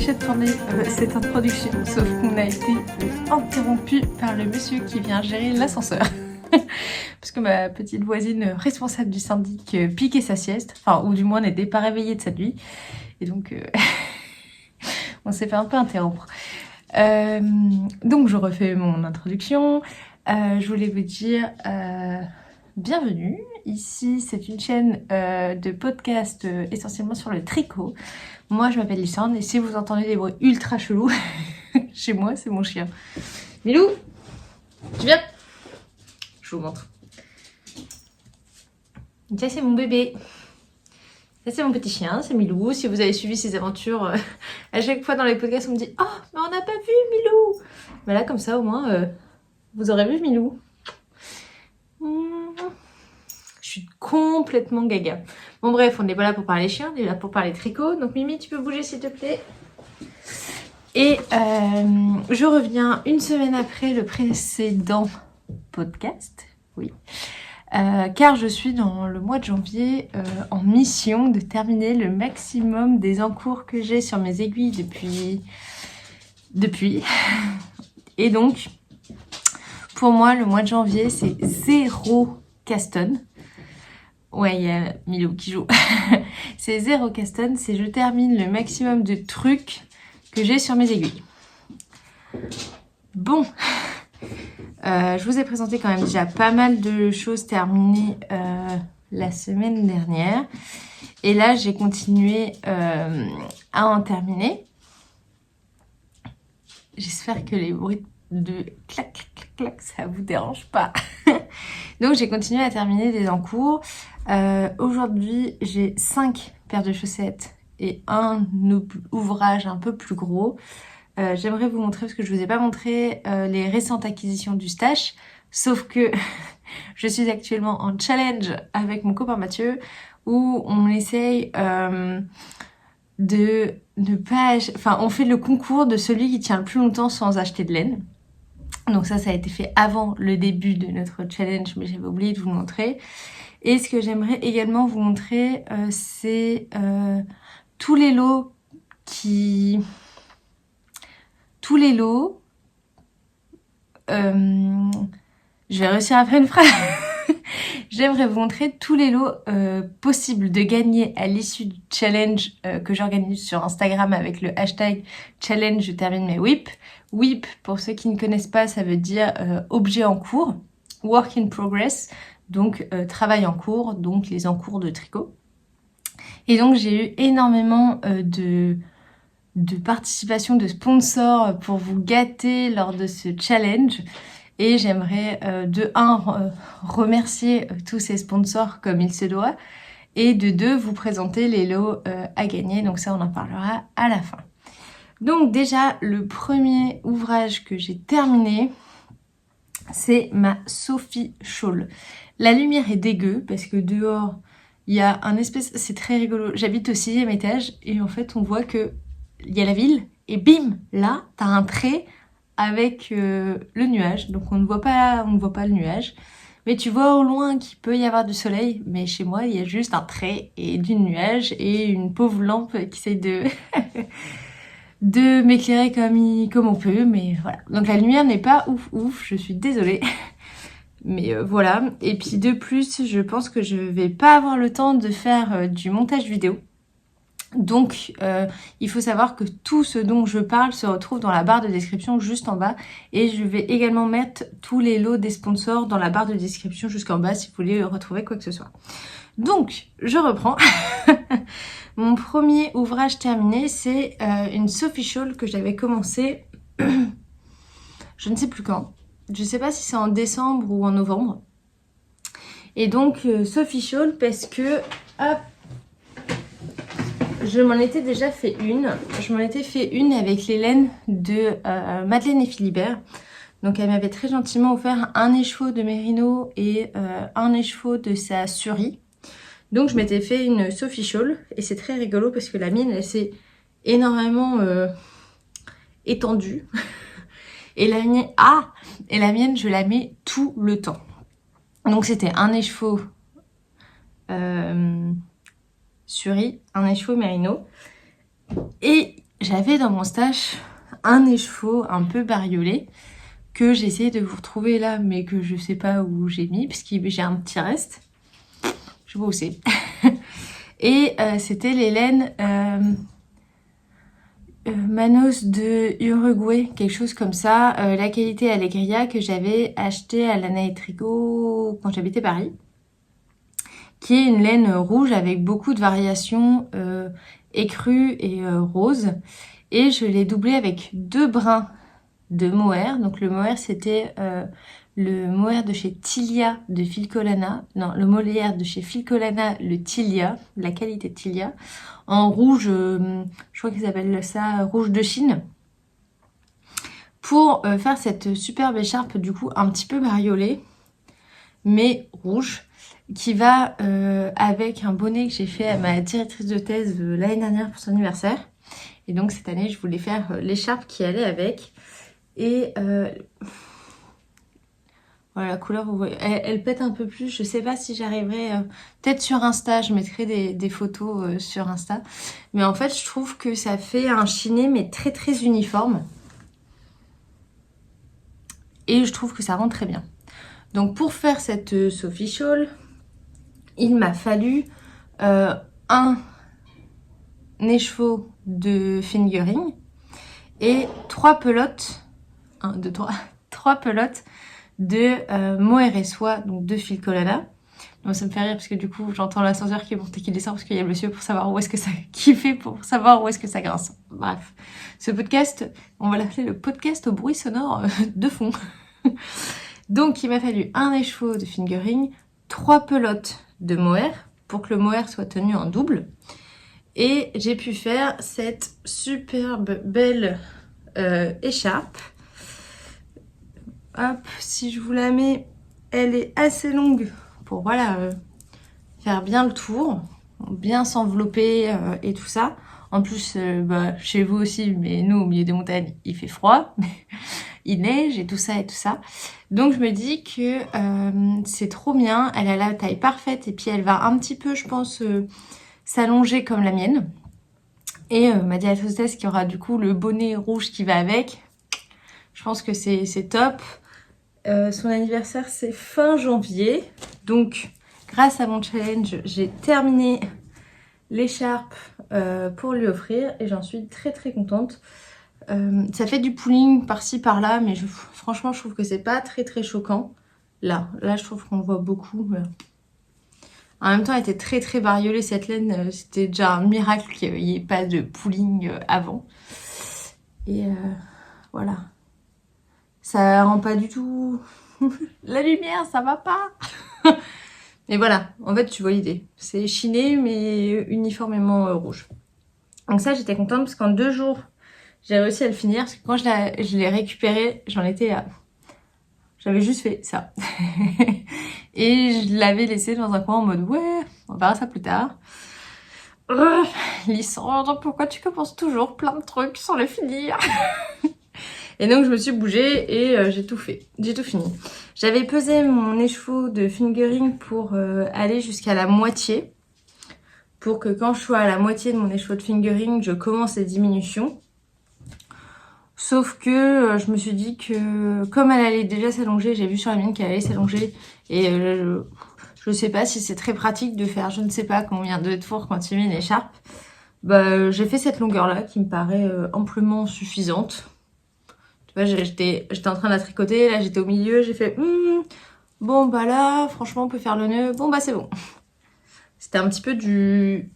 empêché de tourner cette introduction, sauf qu'on a été interrompu par le monsieur qui vient gérer l'ascenseur. Parce que ma petite voisine responsable du syndic piquait sa sieste, enfin, ou du moins n'était pas réveillée de cette nuit. Et donc, on s'est fait un peu interrompre. Donc, je refais mon introduction. Je voulais vous dire bienvenue. Ici, c'est une chaîne de podcast essentiellement sur le tricot. Moi, je m'appelle Lysandre et si vous entendez des bruits ultra chelous, chez moi, c'est mon chien. Milou, tu viens? Je vous montre. Ça, c'est mon bébé. Ça, c'est mon petit chien, c'est Milou. Si vous avez suivi ses aventures, à chaque fois dans les podcasts, on me dit « Oh, mais on n'a pas vu Milou !» Mais là, comme ça, au moins, vous aurez vu Milou. Je suis complètement gaga. Bon bref, on n'est pas là pour parler chiens, on est là pour parler tricot. Donc Mimi, tu peux bouger s'il te plaît. Et je reviens une semaine après le précédent podcast. Oui. Car je suis dans le mois de janvier en mission de terminer le maximum des encours que j'ai sur mes aiguilles depuis. Et donc, pour moi, le mois de janvier, c'est 0 Caston. Ouais, il y a Milou qui joue. C'est 0 Caston, c'est je termine le maximum de trucs que j'ai sur mes aiguilles. Bon, je vous ai présenté quand même déjà pas mal de choses terminées la semaine dernière. Et là, j'ai continué à en terminer. J'espère que les bruits de clac, clac, clac, clac, ça vous dérange pas. Donc, j'ai continué à terminer des encours. Aujourd'hui, j'ai 5 paires de chaussettes et un ouvrage un peu plus gros. J'aimerais vous montrer, parce que je ne vous ai pas montré les récentes acquisitions du stash, sauf que je suis actuellement en challenge avec mon copain Mathieu, où on essaye de ne pas... Enfin, on fait le concours de celui qui tient le plus longtemps sans acheter de laine. Donc ça a été fait avant le début de notre challenge, mais j'avais oublié de vous le montrer. Et ce que j'aimerais également vous montrer, c'est tous les lots je vais réussir à faire une phrase. J'aimerais vous montrer tous les lots possibles de gagner à l'issue du challenge que j'organise sur Instagram avec le hashtag challenge je termine mes whips. Whip, pour ceux qui ne connaissent pas, ça veut dire objet en cours, work in progress, donc travail en cours, donc les encours de tricot. Et donc j'ai eu énormément de participation de sponsors pour vous gâter lors de ce challenge. Et j'aimerais remercier tous ces sponsors comme il se doit. Et de 2, vous présenter les lots à gagner. Donc ça, on en parlera à la fin. Donc déjà, le premier ouvrage que j'ai terminé, c'est ma Sophie Shawl. La lumière est dégueu parce que dehors, il y a un espèce... C'est très rigolo. J'habite au 6e étage et en fait, on voit que il y a la ville et bim, là, t'as un trait avec le nuage. Donc on ne voit pas le nuage. Mais tu vois au loin qu'il peut y avoir du soleil. Mais chez moi, il y a juste un trait et du nuage et une pauvre lampe qui essaye de... de m'éclairer comme on peut. Mais voilà. Donc la lumière n'est pas ouf. Je suis désolée. Mais voilà. Et puis de plus, je pense que je vais pas avoir le temps de faire du montage vidéo. Donc, il faut savoir que tout ce dont je parle se retrouve dans la barre de description juste en bas. Et je vais également mettre tous les lots des sponsors dans la barre de description jusqu'en bas si vous voulez retrouver quoi que ce soit. Donc, je reprends. Mon premier ouvrage terminé, c'est une Sophie Shawl que j'avais commencé, je ne sais plus quand. Je ne sais pas si c'est en décembre ou en novembre. Et donc, Sophie Shawl parce que... Hop, je m'en étais déjà fait une. Je m'en étais fait une avec les laines de Madeleine et Philibert. Donc elle m'avait très gentiment offert un écheveau de Mérino et un écheveau de sa Suri. Donc je m'étais fait une Sophie Shawl. Et c'est très rigolo parce que la mienne, elle s'est énormément étendue. Et la mienne, je la mets tout le temps. Donc c'était un écheveau... Suri, un écheveau Mérino. Et j'avais dans mon stash un écheveau un peu bariolé que j'ai essayé de vous retrouver là, mais que je sais pas où j'ai mis, parce que j'ai un petit reste. Je sais pas où c'est. Et c'était les laines Manos de Uruguay, quelque chose comme ça. La qualité Allegria que j'avais acheté à l'Anna et Tricot quand j'habitais Paris. Qui est une laine rouge avec beaucoup de variations écrues et roses. Et je l'ai doublée avec 2 brins de mohair. Donc le mohair, c'était le mohair de chez Tilia de Filcolana. Non, le mohair de chez Filcolana, le Tilia, la qualité Tilia. En rouge, je crois qu'ils appellent ça rouge de Chine. Pour faire cette superbe écharpe, du coup, un petit peu bariolée, mais rouge, qui va avec un bonnet que j'ai fait à ma directrice de thèse l'année dernière pour son anniversaire. Et donc cette année, je voulais faire l'écharpe qui allait avec. Et voilà, la couleur, vous voyez, elle pète un peu plus. Je sais pas si j'arriverai, peut-être sur Insta, je mettrai des photos sur Insta. Mais en fait, je trouve que ça fait un chiné, mais très très uniforme. Et je trouve que ça rend très bien. Donc pour faire cette Sophie Shawl, il m'a fallu un écheveau de fingering et 3 pelotes, 1, 2, 3, 3 pelotes de mohair et soie, donc de Filcolana. Donc ça me fait rire parce que du coup j'entends l'ascenseur qui monte et qui descend parce qu'il y a le monsieur pour savoir où est-ce que ça qui fait pour savoir où est-ce que ça grince. Bref, ce podcast, on va l'appeler le podcast au bruit sonore de fond. Donc il m'a fallu un écheveau de fingering, 3 pelotes de mohair pour que le mohair soit tenu en double. Et j'ai pu faire cette superbe belle écharpe. Hop, si je vous la mets, elle est assez longue pour voilà faire bien le tour, bien s'envelopper et tout ça. En plus, chez vous aussi, mais nous au milieu des montagnes, il fait froid, il neige et tout ça et tout ça. Donc je me dis que c'est trop bien, elle a la taille parfaite et puis elle va un petit peu, je pense, s'allonger comme la mienne. Et ma directrice de thèse qui aura du coup le bonnet rouge qui va avec. Je pense que c'est top. Son anniversaire c'est fin janvier. Donc grâce à mon challenge, j'ai terminé l'écharpe pour lui offrir et j'en suis très très contente. Ça fait du pooling par-ci par-là, mais franchement je trouve que c'est pas très très choquant. Là je trouve qu'on voit beaucoup. En même temps, elle était très très bariolée cette laine. C'était déjà un miracle qu'il n'y ait pas de pooling avant. Et voilà. Ça rend pas du tout... La lumière, ça va pas. Mais voilà, en fait, tu vois l'idée. C'est chiné, mais uniformément rouge. Donc ça, j'étais contente parce qu'en 2 jours, j'ai réussi à le finir. Parce que quand je l'ai récupéré, j'en étais à... J'avais juste fait ça. Et je l'avais laissé dans un coin en mode ouais, on verra ça plus tard. Lysandre, pourquoi tu commences toujours plein de trucs sans les finir? Et donc je me suis bougée et j'ai tout fait. J'ai tout fini. J'avais pesé mon écheveau de fingering pour aller jusqu'à la moitié. Pour que quand je sois à la moitié de mon écheveau de fingering, je commence les diminutions. Sauf que je me suis dit que comme elle allait déjà s'allonger, j'ai vu sur la mienne qu'elle allait s'allonger. Et je sais pas si c'est très pratique de faire je ne sais pas combien de tours quand tu mets une écharpe. Bah, j'ai fait cette longueur là qui me paraît amplement suffisante. Tu vois, j'étais en train de la tricoter, là j'étais au milieu, j'ai fait bon bah là franchement on peut faire le nœud, bon bah c'est bon. C'était un petit peu du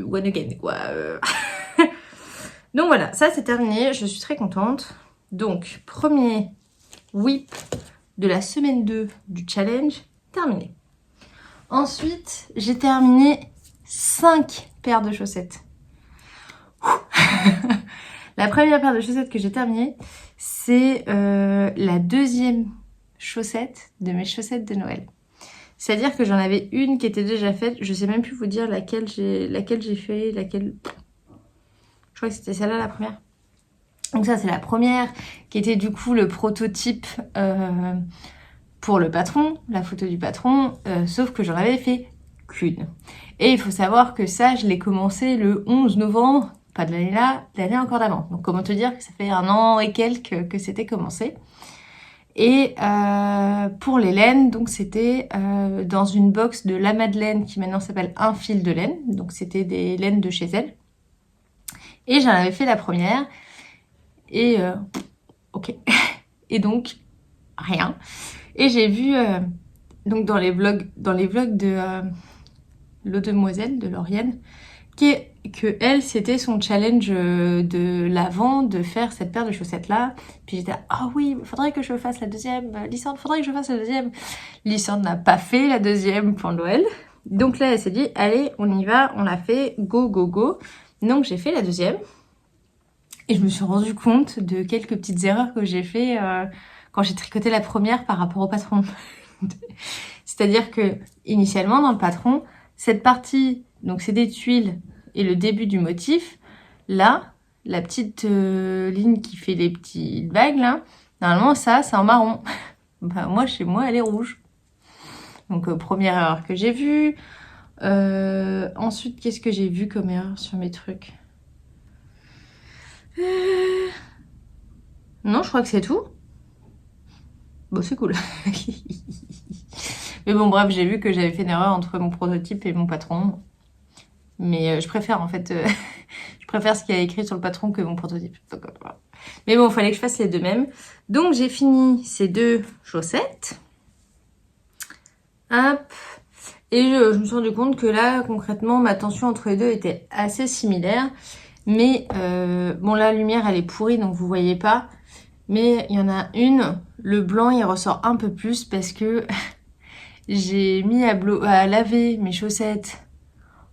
one again quoi. Donc voilà, ça c'est terminé, je suis très contente. Donc, premier whip de la semaine 2 du challenge, terminé. Ensuite, j'ai terminé 5 paires de chaussettes. La première paire de chaussettes que j'ai terminée, c'est la deuxième chaussette de mes chaussettes de Noël. C'est-à-dire que j'en avais une qui était déjà faite, je sais même plus vous dire laquelle j'ai fait, laquelle... Je crois que c'était celle-là la première. Donc ça c'est la première qui était du coup le prototype pour le patron, la photo du patron, sauf que j'en avais fait qu'une. Et il faut savoir que ça je l'ai commencé le 11 novembre pas de l'année là, de l'année encore d'avant. Donc comment te dire que ça fait 1 an et quelques que c'était commencé. Et pour les laines, donc c'était dans une box de La Madeleine qui maintenant s'appelle Un fil de laine. Donc c'était des laines de chez elle. Et j'en avais fait la première. Et ok. Et donc rien. Et j'ai vu donc dans les vlogs de l'eau demoiselle de Lauriane que elle, c'était son challenge de l'avant de faire cette paire de chaussettes là. Puis j'étais ah oui, faudrait que je fasse la deuxième. Lysande, faudrait que je fasse la deuxième. Lysande n'a pas fait la deuxième pour Noël. Donc là, elle s'est dit allez, on y va, on l'a fait, go go go. Donc j'ai fait la deuxième et je me suis rendu compte de quelques petites erreurs que j'ai fait quand j'ai tricoté la première par rapport au patron. C'est-à-dire que initialement dans le patron, cette partie, donc c'est des tuiles et le début du motif, là, la petite ligne qui fait les petites vagues là, normalement ça c'est en marron. Bah, moi chez moi elle est rouge. Donc première erreur que j'ai vue. Ensuite qu'est-ce que j'ai vu comme erreur sur mes trucs? Non, je crois que c'est tout. Bon, c'est cool. Mais bon, bref, j'ai vu que j'avais fait une erreur entre mon prototype et mon patron. Mais je préfère en fait, je préfère ce qu'il y a écrit sur le patron que mon prototype. Donc, voilà. Mais bon, il fallait que je fasse les deux mêmes. Donc j'ai fini ces 2 chaussettes. Hop. Et je me suis rendu compte que là, concrètement, ma tension entre les deux était assez similaire. Mais bon, la lumière, elle est pourrie, donc vous voyez pas. Mais il y en a une, le blanc, il ressort un peu plus parce que j'ai mis à laver mes chaussettes.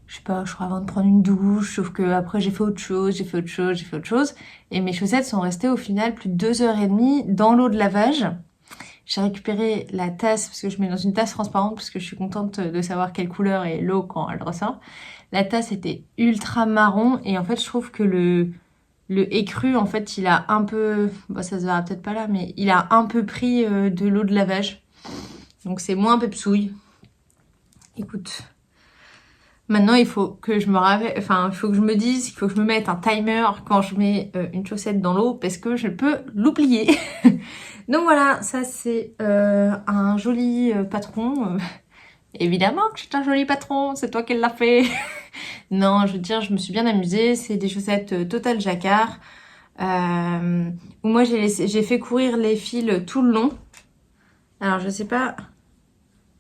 Je sais pas, je crois avant de prendre une douche, sauf que après j'ai fait autre chose. Et mes chaussettes sont restées au final plus de 2h30 dans l'eau de lavage. J'ai récupéré la tasse, parce que je mets dans une tasse transparente, parce que je suis contente de savoir quelle couleur est l'eau quand elle ressort. La tasse était ultra marron, et en fait je trouve que le écru, en fait, il a un peu... Bon, ça se verra peut-être pas là, mais il a un peu pris de l'eau de lavage. Donc c'est moins pepsouille. Écoute... Maintenant, il faut que je me rappelle, enfin, il faut que je me dise, il faut que je me mette un timer quand je mets une chaussette dans l'eau parce que je peux l'oublier. Donc voilà, ça c'est un joli patron. Évidemment que c'est un joli patron, c'est toi qui l'as fait. Non, je veux dire, je me suis bien amusée. C'est des chaussettes Total Jacquard. Où moi j'ai fait courir les fils tout le long. Alors je sais pas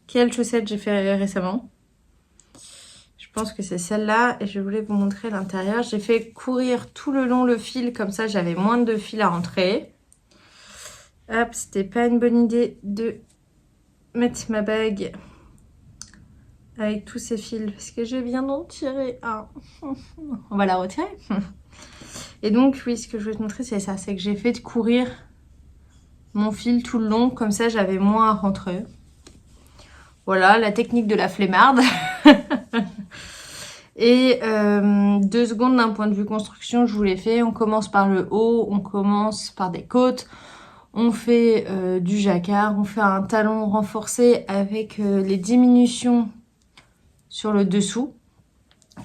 quelle chaussette j'ai fait récemment. Je pense que c'est celle-là et je voulais vous montrer l'intérieur. J'ai fait courir tout le long le fil, comme ça j'avais moins de fil à rentrer. Hop, c'était pas une bonne idée de mettre ma bague avec tous ces fils parce que je viens d'en tirer un. On va la retirer. Et donc oui, ce que je voulais te montrer c'est ça, c'est que j'ai fait courir mon fil tout le long, comme ça j'avais moins à rentrer. Voilà, la technique de la flemmarde. Et 2 secondes d'un point de vue construction, je vous l'ai fait. On commence par le haut, on commence par des côtes, on fait du jacquard, on fait un talon renforcé avec les diminutions sur le dessous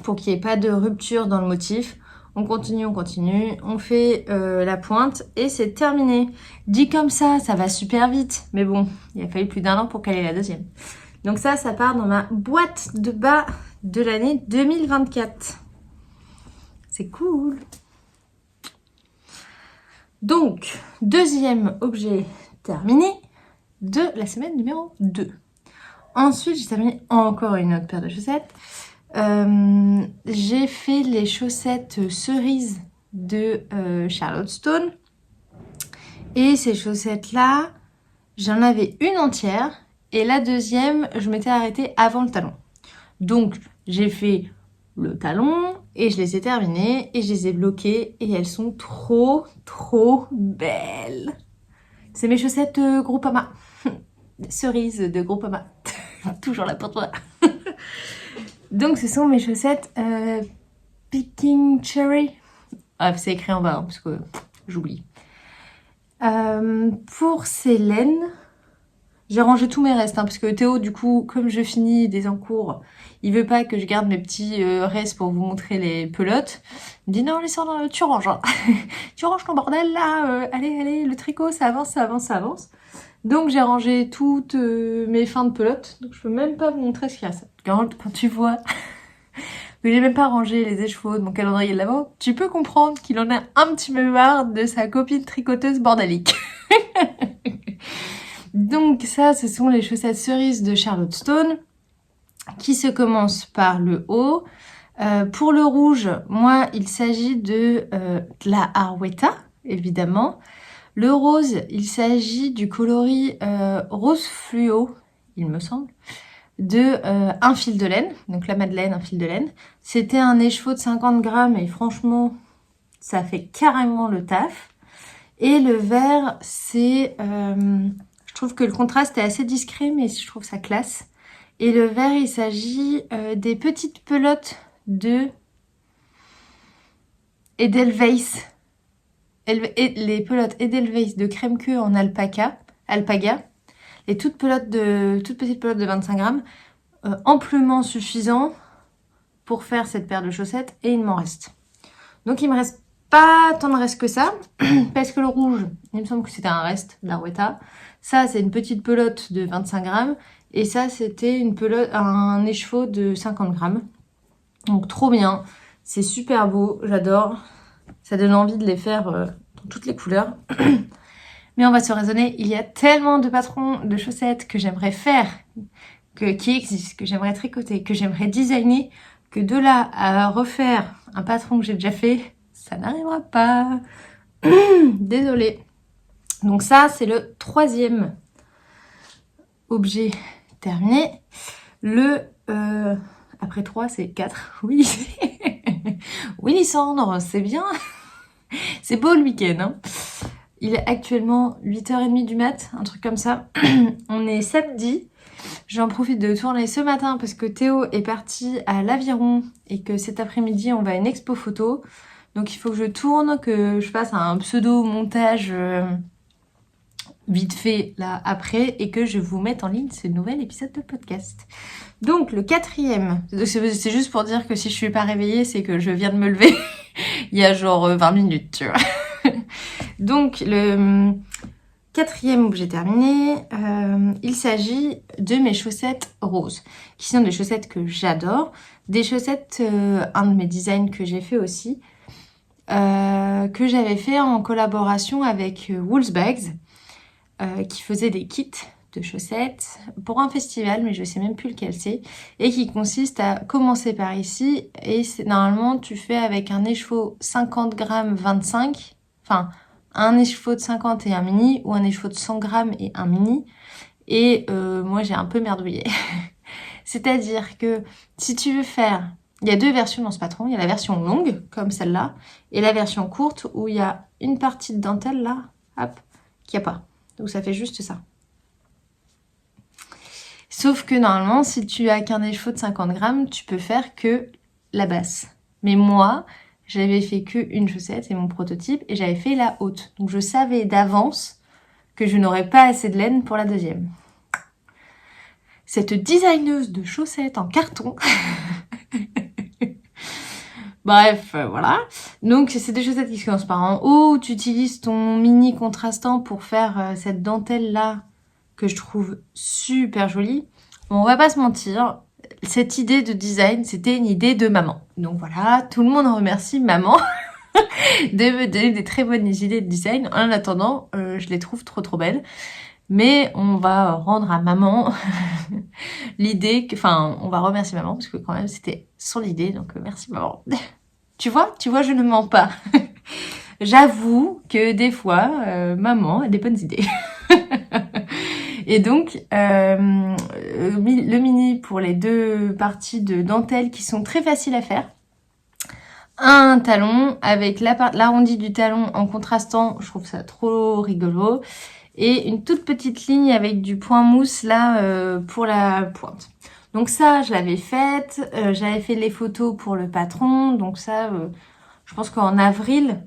pour qu'il n'y ait pas de rupture dans le motif. On continue, on fait la pointe et c'est terminé. Dit comme ça va super vite. Mais bon, il a fallu plus d'1 an pour caler la deuxième. Donc ça part dans ma boîte de bas de l'année 2024. C'est cool. Donc, deuxième objet terminé de la semaine numéro 2. Ensuite, j'ai terminé encore une autre paire de chaussettes. J'ai fait les chaussettes cerises de Charlotte Stone. Et ces chaussettes-là, j'en avais une entière. Et la deuxième, je m'étais arrêtée avant le talon. Donc, j'ai fait le talon et je les ai terminées et je les ai bloquées et elles sont trop, trop belles. C'est mes chaussettes Groupama. Cerises de Groupama. Toujours là pour toi. Donc, ce sont mes chaussettes Picking Cherry. Ah, c'est écrit en bas, hein, parce que j'oublie. Pour ces laines, J'ai rangé tous mes restes, parce que Théo, du coup, comme je finis des encours, il veut pas que je garde mes petits restes pour vous montrer les pelotes. Il me dit non, Alessandra, tu ranges, hein. Tu ranges ton bordel là, allez, le tricot, ça avance, ça avance, ça avance. Donc j'ai rangé toutes mes fins de pelotes, donc je peux même pas vous montrer ce qu'il y a. Quand tu vois que j'ai même pas rangé les écheveaux de mon calendrier de l'avant, tu peux comprendre qu'il en a un petit peu marre de sa copine tricoteuse bordélique. Donc ça, ce sont les chaussettes cerises de Charlotte Stone, qui se commencent par le haut. Pour le rouge, moi, il s'agit de la Arwetta, évidemment. Le rose, il s'agit du coloris rose fluo, il me semble, de un fil de laine, donc la Madeleine, un fil de laine. C'était un écheveau de 50 grammes et franchement, ça fait carrément le taf. Et le vert, c'est... je trouve que le contraste est assez discret, mais je trouve ça classe. Et le vert, il s'agit des petites pelotes de Edelweiss. Les pelotes Edelweiss de crème queue en alpaga. Les toutes petites pelotes de 25 grammes. Amplement suffisant pour faire cette paire de chaussettes. Et il m'en reste. Donc il me reste pas tant de reste que ça. Parce que le rouge, il me semble que c'était un reste d'Arwetta. Ça, c'est une petite pelote de 25 grammes. Et ça, c'était un écheveau de 50 grammes. Donc trop bien. C'est super beau. J'adore. Ça donne envie de les faire dans toutes les couleurs. Mais on va se raisonner. Il y a tellement de patrons de chaussettes que j'aimerais faire, qui existent, que j'aimerais tricoter, que j'aimerais designer, que de là à refaire un patron que j'ai déjà fait, ça n'arrivera pas. Désolée. Donc ça, c'est le troisième objet terminé. Après 3, c'est 4. Oui. Oui, Lysandre, c'est bien. C'est beau le week-end. Hein. Il est actuellement 8h30 du mat, un truc comme ça. On est samedi. J'en profite de tourner ce matin parce que Théo est parti à l'Aviron et que cet après-midi, on va à une expo photo. Donc il faut que je tourne, que je fasse un pseudo-montage vite fait là après et que je vous mette en ligne ce nouvel épisode de podcast. Donc le quatrième, c'est juste pour dire que si je suis pas réveillée, c'est que je viens de me lever il y a genre 20 minutes, tu vois. Donc le quatrième objet terminé, il s'agit de mes chaussettes roses, qui sont des chaussettes que j'adore, des chaussettes, un de mes designs que j'ai fait aussi, que j'avais fait en collaboration avec Woolsbags, qui faisait des kits de chaussettes pour un festival, mais je sais même plus lequel c'est, et qui consiste à commencer par ici, et normalement tu fais avec un écheveau 50 grammes 25, enfin un écheveau de 50 et un mini, ou un écheveau de 100 grammes et un mini, et moi j'ai un peu merdouillé. C'est-à-dire que si tu veux faire, il y a deux versions dans ce patron, il y a la version longue, comme celle-là, et la version courte, où il y a une partie de dentelle là, hop, qu'il n'y a pas. Donc ça fait juste ça. Sauf que normalement, si tu as qu'un écheveau de 50 grammes, tu peux faire que la basse. Mais moi, j'avais fait qu'une chaussette, c'est mon prototype, et j'avais fait la haute. Donc je savais d'avance que je n'aurais pas assez de laine pour la deuxième. Cette designeuse de chaussettes en carton... Bref, voilà. Donc c'est des chaussettes qui commencent par en haut, tu utilises ton mini contrastant pour faire cette dentelle là que je trouve super jolie. Bon, on va pas se mentir, cette idée de design, c'était une idée de maman. Donc voilà, tout le monde remercie maman de me donner des très bonnes idées de design. En attendant, je les trouve trop belles. Mais on va rendre à maman l'idée que... Enfin, on va remercier maman parce que quand même c'était son idée. Donc merci maman. Tu vois, je ne mens pas. J'avoue que des fois, maman a des bonnes idées. Et donc, le mini pour les deux parties de dentelle qui sont très faciles à faire. Un talon avec l'arrondi du talon en contrastant, je trouve ça trop rigolo. Et une toute petite ligne avec du point mousse là pour la pointe. Donc ça, je l'avais faite. J'avais fait les photos pour le patron. Donc ça, je pense qu'en avril,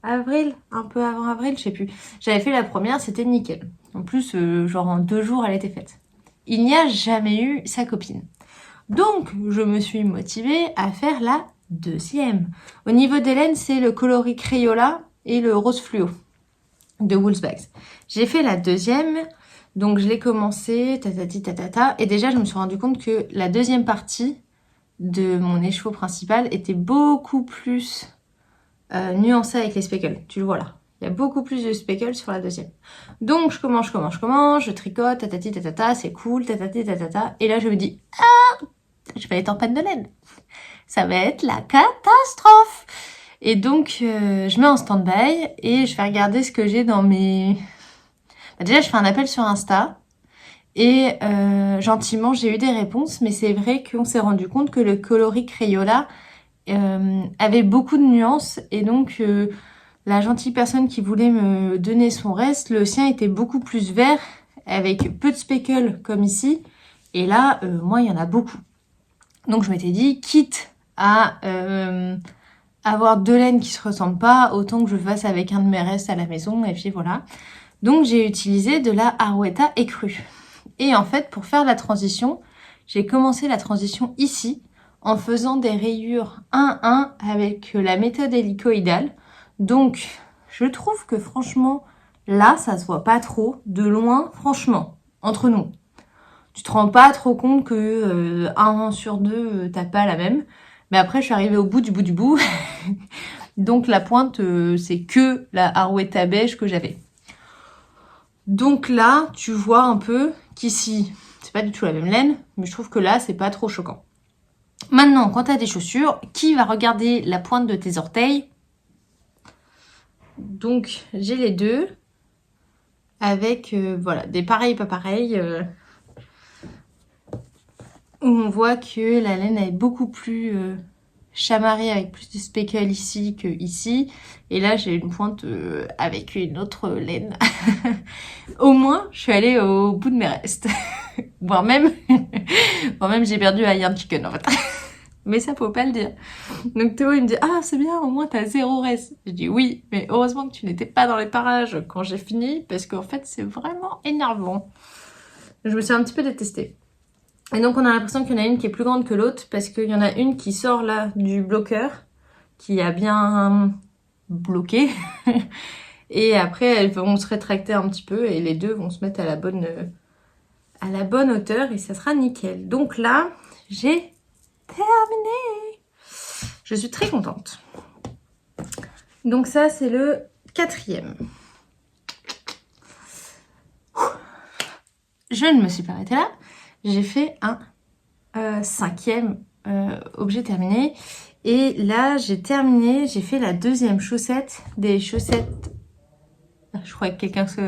avril, un peu avant avril, je sais plus. J'avais fait la première, c'était nickel. En plus, genre en 2 jours, elle était faite. Il n'y a jamais eu sa copine. Donc, je me suis motivée à faire la deuxième. Au niveau des laines, c'est le coloris Crayola et le rose fluo de Woolsbags. J'ai fait la deuxième, donc je l'ai commencé, tatati tatata, et déjà je me suis rendu compte que la deuxième partie de mon écheveau principal était beaucoup plus nuancée avec les speckles. Tu le vois là. Il y a beaucoup plus de speckles sur la deuxième. Donc je commence, je tricote, tatati tatata, c'est cool, tatati tatata, et là je me dis, je vais être en panne de laine. Ça va être la catastrophe. Et donc, je mets en stand-by et je vais regarder ce que j'ai dans mes... déjà, je fais un appel sur Insta et gentiment, j'ai eu des réponses. Mais c'est vrai qu'on s'est rendu compte que le coloris Crayola avait beaucoup de nuances. Et donc, la gentille personne qui voulait me donner son reste, le sien était beaucoup plus vert avec peu de speckles comme ici. Et là, moi, il y en a beaucoup. Donc, je m'étais dit, quitte à... avoir 2 laines qui se ressemblent pas, autant que je fasse avec un de mes restes à la maison, et puis voilà. Donc j'ai utilisé de la Arouetta écrue. Et en fait, pour faire la transition, j'ai commencé la transition ici, en faisant des rayures 1-1 avec la méthode hélicoïdale. Donc, je trouve que franchement, là, ça se voit pas trop. De loin, franchement, entre nous. Tu te rends pas trop compte que 1 sur 2, t'as pas la même. Mais après, je suis arrivée au bout du bout du bout. Donc la pointe, c'est que la Arouetta beige que j'avais. Donc là, tu vois un peu qu'ici, c'est pas du tout la même laine, mais je trouve que là, c'est pas trop choquant. Maintenant, quand tu as des chaussures, qui va regarder la pointe de tes orteils? Donc, j'ai les deux, avec voilà, des pareils, pas pareils, où on voit que la laine est beaucoup plus chamarrée avec plus de speckles ici que ici. Et là, j'ai une pointe avec une autre laine. Au moins, je suis allée au bout de mes restes. voire même j'ai perdu à Yarn Chicken en fait. Mais ça, faut pas le dire. Donc Théo, il me dit, ah, c'est bien, au moins t'as 0 reste. Je dis, oui, mais heureusement que tu n'étais pas dans les parages quand j'ai fini, parce qu'en fait, c'est vraiment énervant. Je me suis un petit peu détestée. Et donc, on a l'impression qu'il y en a une qui est plus grande que l'autre, parce qu'il y en a une qui sort là du bloqueur, qui a bien bloqué. Et après, elles vont se rétracter un petit peu, et les deux vont se mettre à la bonne hauteur, et ça sera nickel. Donc là, j'ai terminé. Je suis très contente. Donc ça, c'est le 4e. Je ne me suis pas arrêtée là. J'ai fait un 5e objet terminé. Et là, j'ai terminé. J'ai fait la 2e chaussette. Des chaussettes... Je croyais que quelqu'un se...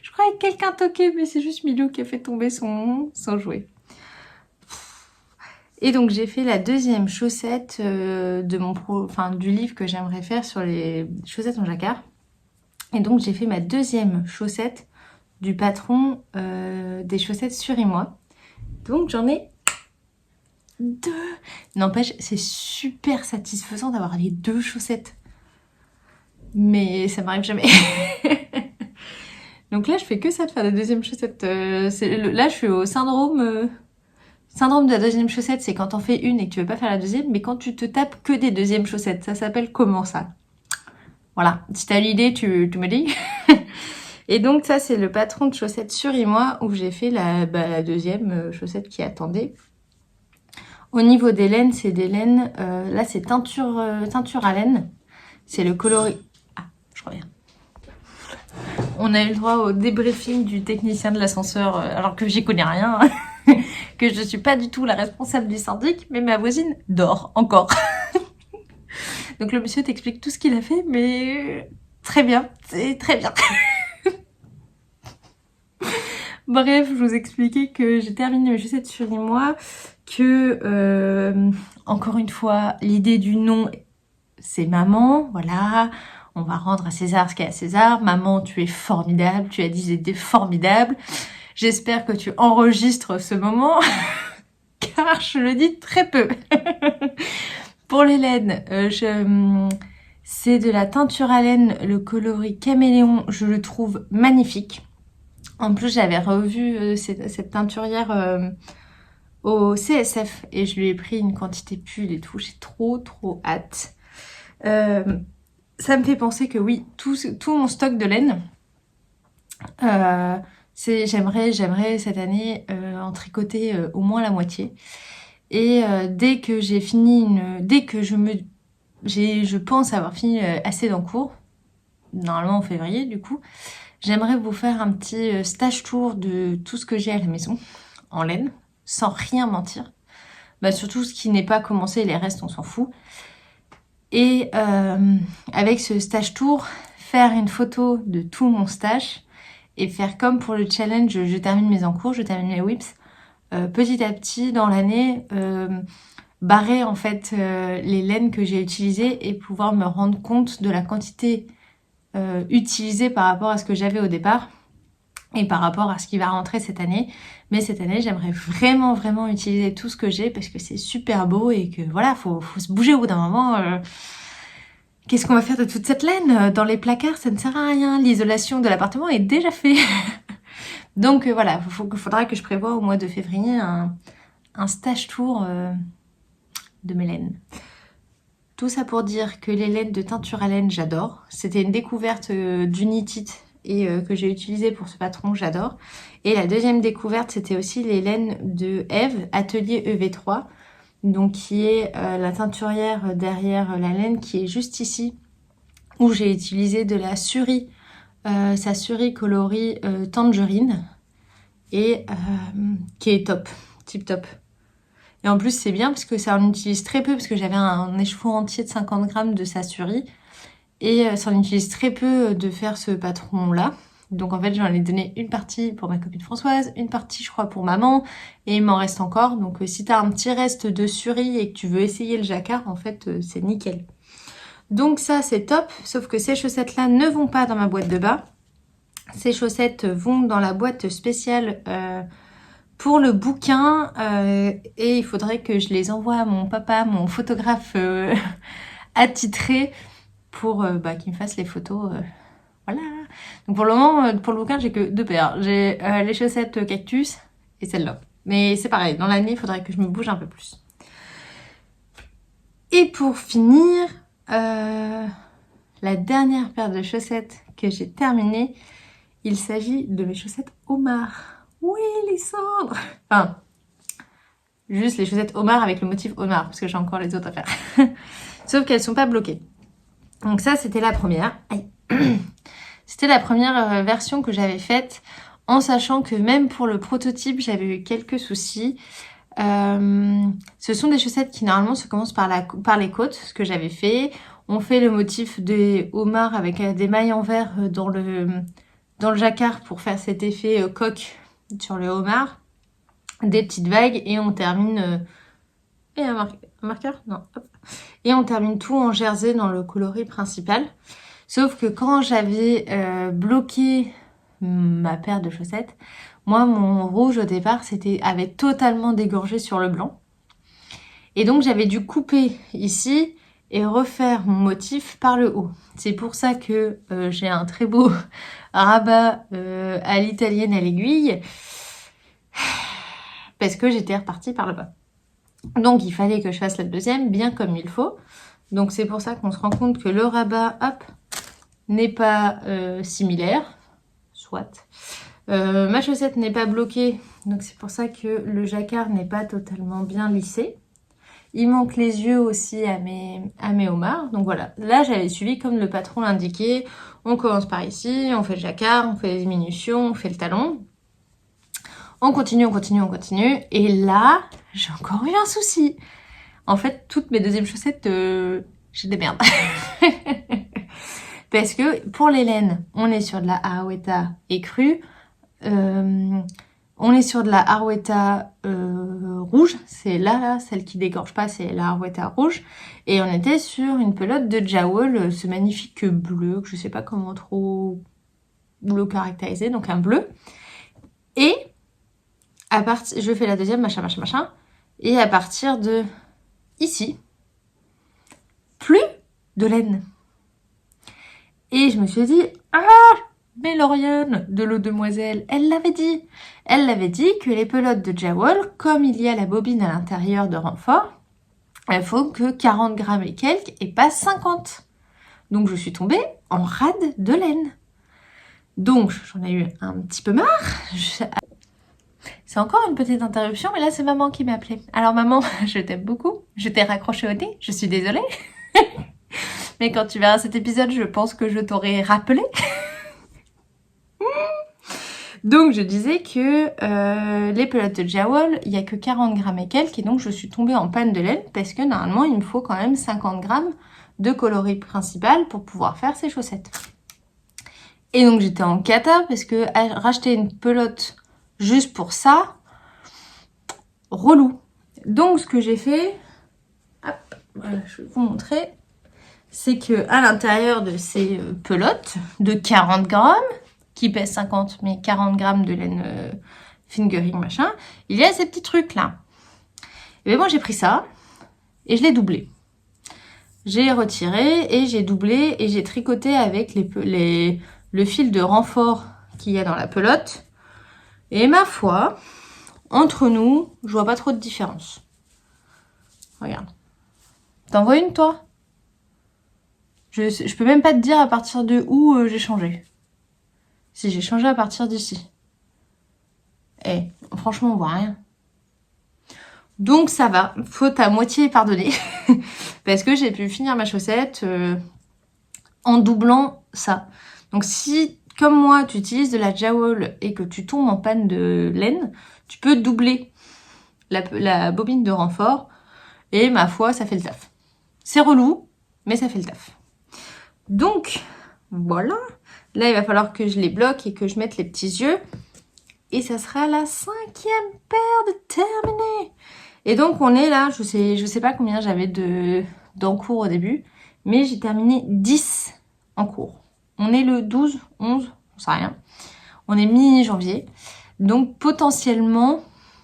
Je croyais que quelqu'un toquait, mais c'est juste Milou qui a fait tomber son jouet. Et donc j'ai fait la 2e chaussette du livre que j'aimerais faire sur les chaussettes en jacquard. Et donc j'ai fait ma 2e chaussette du patron des chaussettes Sur-et-moi. Donc j'en ai 2. N'empêche, c'est super satisfaisant d'avoir les 2 chaussettes. Mais ça m'arrive jamais. Donc là je fais que ça de faire la 2e chaussette. Là je suis au syndrome... Syndrome de la 2e chaussette, c'est quand t'en fais une et que tu veux pas faire la 2e, mais quand tu te tapes que des 2e chaussettes. Ça s'appelle comment ça? Voilà, si t'as l'idée, tu me dis. Et donc ça, c'est le patron de chaussettes Sur-et-moi où j'ai fait la 2e chaussette qui attendait. Au niveau des laines, c'est des laines... là, c'est teinture à laine. C'est le coloris... Ah, je reviens. On a eu le droit au débriefing du technicien de l'ascenseur, alors que j'y connais rien. Que je suis pas du tout la responsable du syndic, mais ma voisine dort encore. Donc le monsieur t'explique tout ce qu'il a fait, mais très bien, c'est très bien. Bref, je vous expliquais que j'ai terminé mes chaussettes Sur-et-moi, que encore une fois, l'idée du nom, c'est maman, voilà. On va rendre à César ce qu'il y a à César. Maman, tu es formidable, tu as des idées formidables. J'espère que tu enregistres ce moment, car je le dis très peu. Pour les laines, C'est de la teinture à laine, le coloris caméléon, je le trouve magnifique. En plus, j'avais revu cette teinturière au CSF et je lui ai pris une quantité pull et tout. J'ai trop hâte. Ça me fait penser que oui, tout mon stock de laine, j'aimerais cette année en tricoter au moins la moitié. Et dès que j'ai fini dès que je pense avoir fini assez d'encours, normalement en février du coup, j'aimerais vous faire un petit stage tour de tout ce que j'ai à la maison en laine, sans rien mentir. Bah, surtout ce qui n'est pas commencé, les restes on s'en fout. Et avec ce stage tour, faire une photo de tout mon stage et faire comme pour le challenge, je termine mes encours, je termine mes whips, petit à petit dans l'année, barrer en fait les laines que j'ai utilisées et pouvoir me rendre compte de la quantité utilisée par rapport à ce que j'avais au départ et par rapport à ce qui va rentrer cette année. Mais cette année, j'aimerais vraiment utiliser tout ce que j'ai parce que c'est super beau et que voilà, faut se bouger au bout d'un moment. Qu'est-ce qu'on va faire de toute cette laine? Dans les placards, ça ne sert à rien. L'isolation de l'appartement est déjà faite. Donc voilà, faudra que je prévoie au mois de février un stage tour de mes laines. Tout ça pour dire que les laines de teinture à laine, j'adore. C'était une découverte d'Unitit et que j'ai utilisé pour ce patron, j'adore. Et la deuxième découverte, c'était aussi les laines de Eve, Atelier EV3. Donc qui est la teinturière derrière la laine qui est juste ici, où j'ai utilisé de la Suri, sa Suri coloris tangerine, et qui est top, tip top. Et en plus c'est bien parce que ça en utilise très peu, parce que j'avais un écheveau entier de 50 grammes de sa Suri, et ça en utilise très peu de faire ce patron là. Donc en fait j'en ai donné une partie pour ma copine Françoise, une partie je crois pour maman, et il m'en reste encore. Donc si t'as un petit reste de Suri et que tu veux essayer le jacquard, en fait c'est nickel. Donc ça c'est top, sauf que ces chaussettes là ne vont pas dans ma boîte de bain. Ces chaussettes vont dans la boîte spéciale pour le bouquin et il faudrait que je les envoie à mon papa, mon photographe attitré, pour qu'il me fasse les photos. Voilà. Donc pour le moment, pour le bouquin, j'ai que 2 paires. J'ai les chaussettes cactus et celle-là. Mais c'est pareil, dans l'année, il faudrait que je me bouge un peu plus. Et pour finir, la dernière paire de chaussettes que j'ai terminée, il s'agit de mes chaussettes homard. Oui, les cendres. Enfin, juste les chaussettes homard avec le motif homard, parce que j'ai encore les autres à faire. Sauf qu'elles sont pas bloquées. Donc ça, c'était la première. Aïe. C'était la première version que j'avais faite, en sachant que même pour le prototype, j'avais eu quelques soucis. Ce sont des chaussettes qui normalement se commencent par les côtes, ce que j'avais fait. On fait le motif des homards avec des mailles en verre dans le jacquard pour faire cet effet coque sur le homard. Des petites vagues et on termine... Et un marqueur? Non, hop. Et on termine tout en jersey dans le coloris principal. Sauf que quand j'avais bloqué ma paire de chaussettes, moi mon rouge au départ avait totalement dégorgé sur le blanc. Et donc j'avais dû couper ici et refaire mon motif par le haut. C'est pour ça que j'ai un très beau rabat à l'italienne à l'aiguille, parce que j'étais repartie par le bas. Donc il fallait que je fasse la deuxième bien comme il faut. Donc c'est pour ça qu'on se rend compte que le rabat, hop, n'est pas similaire, soit. Ma chaussette n'est pas bloquée, donc c'est pour ça que le jacquard n'est pas totalement bien lissé. Il manque les yeux aussi à mes homards. Donc voilà, là j'avais suivi comme le patron l'indiquait. On commence par ici, on fait le jacquard, on fait les diminutions, on fait le talon. On continue, on continue, on continue. Et là, j'ai encore eu un souci. En fait, toutes mes deuxièmes chaussettes, j'ai des merdes. Parce que pour les laines, on est sur de la Arouetta écrue. On est sur de la Arouetta rouge. C'est là, celle qui dégorge pas, c'est la Arouetta rouge. Et on était sur une pelote de Jowl, ce magnifique bleu, que je sais pas comment trop le caractériser, donc un bleu. Et je fais la deuxième, machin. Et à partir de ici, plus de laine. Et je me suis dit, ah, mais Lauriane de l'eau demoiselle, elle l'avait dit. Elle l'avait dit que les pelotes de Jawol, comme il y a la bobine à l'intérieur de renfort, il faut que 40 grammes et quelques et pas 50. Donc je suis tombée en rade de laine. Donc j'en ai eu un petit peu marre. C'est encore une petite interruption, mais là c'est maman qui m'appelait. Alors maman, je t'aime beaucoup. Je t'ai raccroché au nez, je suis désolée. Mais quand tu verras cet épisode, je pense que je t'aurai rappelé. Donc je disais que les pelotes de Jawol, il n'y a que 40 grammes et quelques, et donc je suis tombée en panne de laine parce que normalement il me faut quand même 50 grammes de coloris principal pour pouvoir faire ces chaussettes. Et donc j'étais en cata parce que racheter une pelote juste pour ça, relou. Donc ce que j'ai fait, hop, voilà, je vais vous montrer, c'est que à l'intérieur de ces pelotes de 40 grammes, qui pèsent 50, mais 40 grammes de laine fingering machin, il y a ces petits trucs là. Et bien moi j'ai pris ça et je l'ai doublé. J'ai retiré et j'ai doublé et j'ai tricoté avec le fil de renfort qu'il y a dans la pelote. Et ma foi, entre nous, je vois pas trop de différence. Regarde. T'en vois une toi? Je peux même pas te dire à partir de où j'ai changé. Si j'ai changé à partir d'ici. Eh, franchement, on voit rien. Donc ça va, faute à moitié pardonnée. Parce que j'ai pu finir ma chaussette en doublant ça. Donc si, comme moi, tu utilises de la Jawol et que tu tombes en panne de laine, tu peux doubler la bobine de renfort. Et ma foi, ça fait le taf. C'est relou, mais ça fait le taf. Donc, voilà. Là, il va falloir que je les bloque et que je mette les petits yeux. Et ça sera la 5e paire de terminée. Et donc, on est là, je sais pas combien j'avais d'encours au début, mais j'ai terminé 10 en cours. On est le 12, 11, on sait rien. On est mi-janvier. Donc, potentiellement,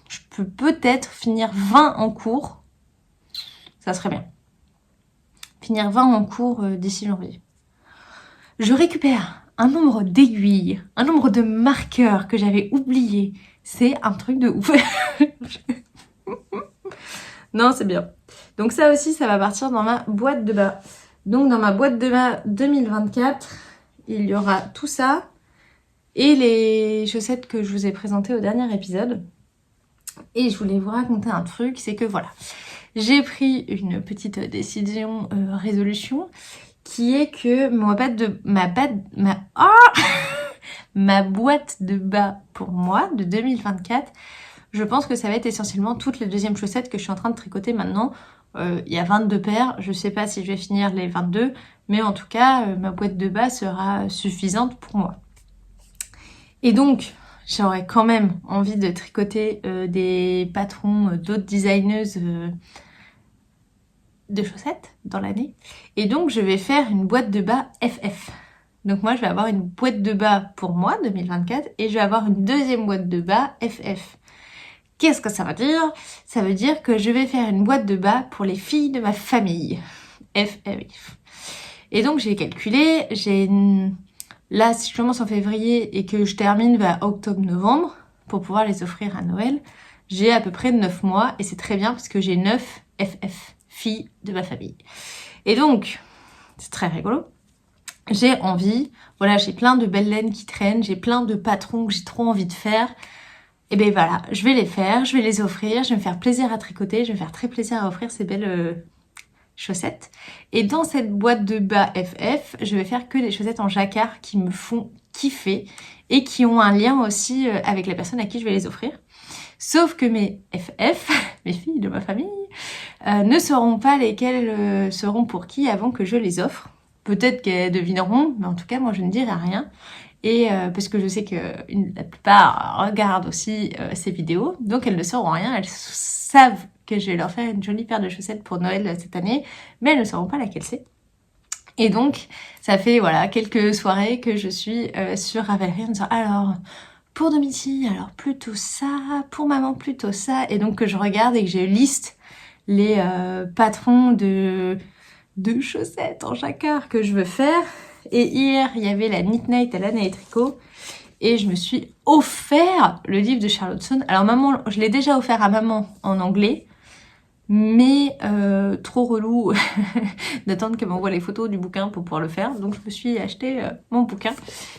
je peux peut-être finir 20 en cours. Ça serait bien. Finir 20 en cours d'ici janvier. Je récupère un nombre d'aiguilles, un nombre de marqueurs que j'avais oubliés. C'est un truc de ouf. Non, c'est bien. Donc ça aussi, ça va partir dans ma boîte de bas. Donc dans ma boîte de bas 2024, il y aura tout ça et les chaussettes que je vous ai présentées au dernier épisode. Et je voulais vous raconter un truc, c'est que voilà, j'ai pris une petite décision, résolution, qui est que ma boîte de bas pour moi de 2024, je pense que ça va être essentiellement toutes les deuxièmes chaussettes que je suis en train de tricoter maintenant. Il y a 22 paires, je sais pas si je vais finir les 22, mais en tout cas, ma boîte de bas sera suffisante pour moi. Et donc, j'aurais quand même envie de tricoter des patrons d'autres designeuses de chaussettes dans l'année. Et donc, je vais faire une boîte de bas FF. Donc moi, je vais avoir une boîte de bas pour moi, 2024, et je vais avoir une deuxième boîte de bas FF. Qu'est-ce que ça veut dire? Ça veut dire que je vais faire une boîte de bas pour les filles de ma famille. FF. Et donc, j'ai calculé, là, si je commence en février et que je termine vers octobre-novembre, pour pouvoir les offrir à Noël, j'ai à peu près 9 mois, et c'est très bien parce que j'ai 9 FF, filles de ma famille. Et donc, c'est très rigolo. J'ai envie, voilà, j'ai plein de belles laines qui traînent, j'ai plein de patrons que j'ai trop envie de faire. Et ben voilà, je vais les faire, je vais les offrir, je vais me faire plaisir à tricoter, je vais me faire très plaisir à offrir ces belles chaussettes. Et dans cette boîte de bas FF, je vais faire que des chaussettes en jacquard qui me font kiffer et qui ont un lien aussi avec la personne à qui je vais les offrir. Sauf que mes FF, mes filles de ma famille, ne sauront pas lesquelles seront pour qui avant que je les offre. Peut-être qu'elles devineront, mais en tout cas, moi, je ne dirai rien. Et parce que je sais que la plupart regardent aussi ces vidéos, donc elles ne sauront rien. Elles savent que je vais leur faire une jolie paire de chaussettes pour Noël cette année, mais elles ne sauront pas laquelle c'est. Et donc, ça fait voilà quelques soirées que je suis sur Ravelry en disant alors pour Domiti, alors plutôt ça, pour maman plutôt ça, et donc que je regarde et que je liste les patrons de chaussettes en jacquard que je veux faire. Et hier, il y avait la Knit Night à Lana et Tricot. Et je me suis offert le livre de Charlottesson. Alors maman, je l'ai déjà offert à maman en anglais. Mais trop relou d'attendre qu'elle m'envoie les photos du bouquin pour pouvoir le faire. Donc je me suis acheté mon bouquin.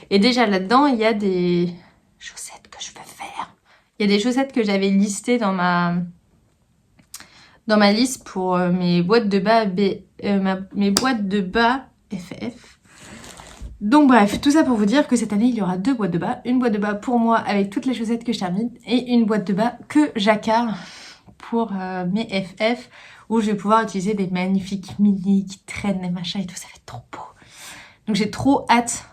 Et déjà là-dedans, il y a des chaussettes que je veux faire. Il y a des chaussettes que j'avais listées dans ma liste pour mes boîtes de bas mes boîtes de bas FF. Donc bref, tout ça pour vous dire que cette année, il y aura 2 boîtes de bas. Une boîte de bas pour moi avec toutes les chaussettes que je termine et une boîte de bas que j'accare pour mes FF où je vais pouvoir utiliser des magnifiques mini qui traînent les machins et tout, ça va être trop beau. Donc j'ai trop hâte.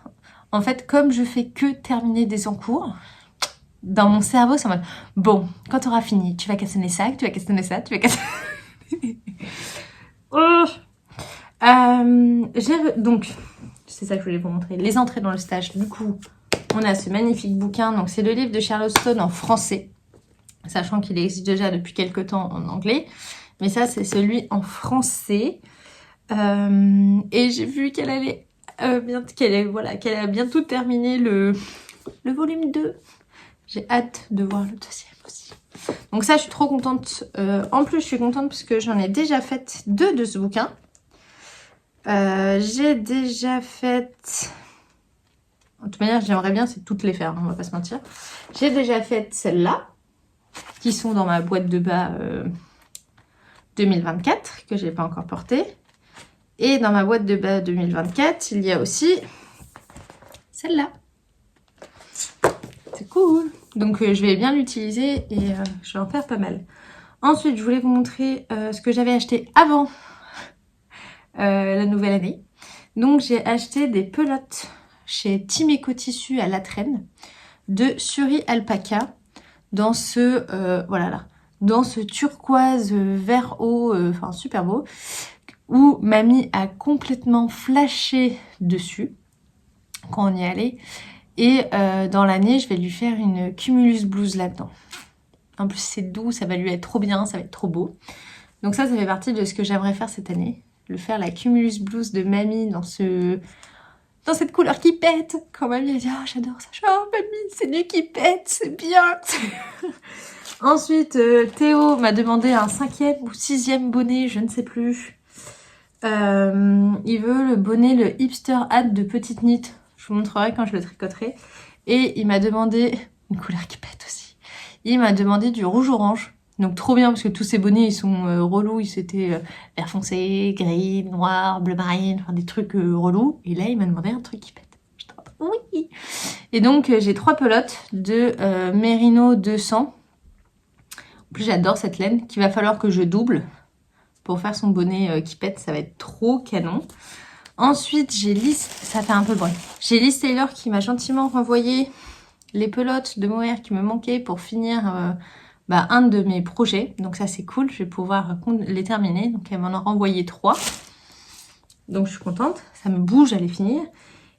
En fait, comme je fais que terminer des encours, dans mon cerveau, c'est en mode bon, quand tu auras fini, tu vas cassonner ça, tu vas cassonner ça, tu vas cassonner... Donc, c'est ça que je voulais vous montrer. Les entrées dans le stage, du coup, on a ce magnifique bouquin. Donc, c'est le livre de Charlottesson en français, sachant qu'il existe déjà depuis quelques temps en anglais. Mais ça, c'est celui en français. Et j'ai vu qu'elle allait qu'elle a bientôt terminé le volume 2. J'ai hâte de voir le deuxième aussi. Donc ça, je suis trop contente. En plus, je suis contente parce que j'en ai déjà fait 2 de ce bouquin. J'ai déjà fait... De toute manière, j'aimerais bien, c'est toutes les faire, hein, on va pas se mentir. J'ai déjà fait celles-là, qui sont dans ma boîte de bas 2024, que je n'ai pas encore portée. Et dans ma boîte de bas 2024, il y a aussi celle-là. C'est cool. Donc je vais bien l'utiliser et je vais en faire pas mal. Ensuite, je voulais vous montrer ce que j'avais acheté avant la nouvelle année. Donc j'ai acheté des pelotes chez Timeco Tissu à La Traîne de Suri Alpaca dans ce voilà là, dans ce turquoise vert eau, enfin super beau, où mamie a complètement flashé dessus quand on y allait. Et dans l'année, je vais lui faire une Cumulus blouse là-dedans. En plus, c'est doux, ça va lui être trop bien, ça va être trop beau. Donc ça fait partie de ce que j'aimerais faire cette année. Le faire la Cumulus blouse de mamie dans cette couleur qui pète. Quand mamie a dit « Oh, j'adore ça. » Oh, mamie, c'est du qui pète, c'est bien. Ensuite, Théo m'a demandé un 5e ou 6e bonnet, je ne sais plus. Il veut le bonnet, le hipster hat de Petite Knit. Je vous montrerai quand je le tricoterai. Et il m'a demandé une couleur qui pète aussi. Il m'a demandé du rouge orange. Donc trop bien parce que tous ces bonnets ils sont relous. Ils étaient vert foncé, gris, noir, bleu marine, enfin des trucs relous. Et là il m'a demandé un truc qui pète. Oui. Et donc j'ai 3 pelotes de Merino 200. En plus j'adore cette laine qu'il va falloir que je double pour faire son bonnet qui pète. Ça va être trop canon. Ensuite, j'ai ça fait un peu de bruit. J'ai Liz Taylor qui m'a gentiment renvoyé les pelotes de mohair qui me manquaient pour finir un de mes projets. Donc ça, c'est cool. Je vais pouvoir les terminer. Donc elle m'en a renvoyé 3. Donc je suis contente. Ça me bouge à les finir.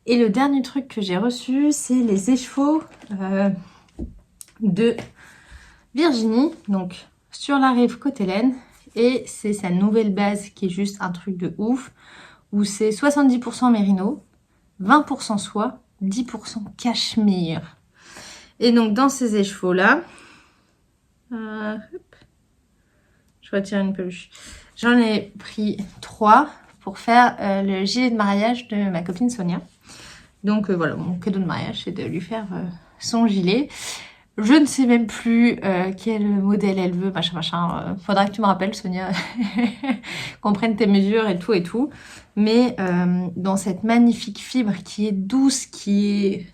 Et le dernier truc que j'ai reçu, c'est les échevaux de Virginie. Donc sur la rive côté laine. Et c'est sa nouvelle base qui est juste un truc de ouf. Où c'est 70% mérino, 20% soie, 10% cachemire. Et donc dans ces écheveaux-là, je retire une peluche. J'en ai pris 3 pour faire le gilet de mariage de ma copine Sonia. Donc voilà, mon cadeau de mariage, c'est de lui faire son gilet. Je ne sais même plus quel modèle elle veut, machin. Faudra que tu me rappelles, Sonia, qu'on prenne tes mesures et tout. Mais dans cette magnifique fibre qui est douce, qui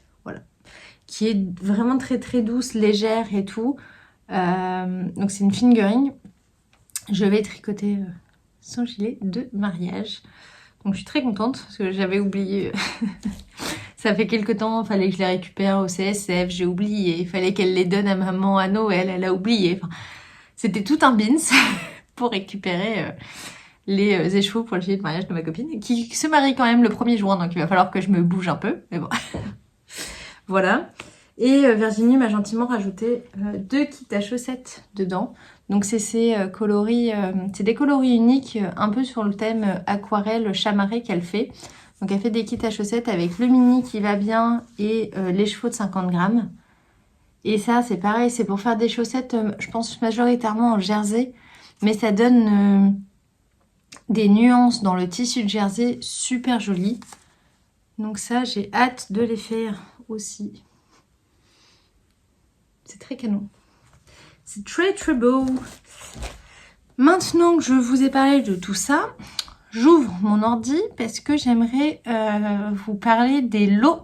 est vraiment très très douce, légère et tout. Donc c'est une fingering. Je vais tricoter son gilet de mariage. Donc je suis très contente parce que j'avais oublié. Ça fait quelques temps, il fallait que je les récupère au CSF, j'ai oublié. Il fallait qu'elle les donne à maman à Noël, elle a oublié. Enfin, c'était tout un bins pour récupérer les écheveaux pour le gilet de mariage de ma copine, qui se marie quand même le 1er juin, donc il va falloir que je me bouge un peu, mais bon. Voilà. Et Virginie m'a gentiment rajouté 2 kits à chaussettes dedans. Donc c'est ces coloris, c'est des coloris uniques, un peu sur le thème aquarelle chamarré qu'elle fait. Donc elle fait des kits à chaussettes avec le mini qui va bien et les chevaux de 50 grammes. Et ça c'est pareil, c'est pour faire des chaussettes, je pense majoritairement en jersey. Mais ça donne des nuances dans le tissu de jersey super jolies. Donc ça, j'ai hâte de les faire aussi. C'est très canon. C'est très très beau. Maintenant que je vous ai parlé de tout ça, j'ouvre mon ordi parce que j'aimerais vous parler des lots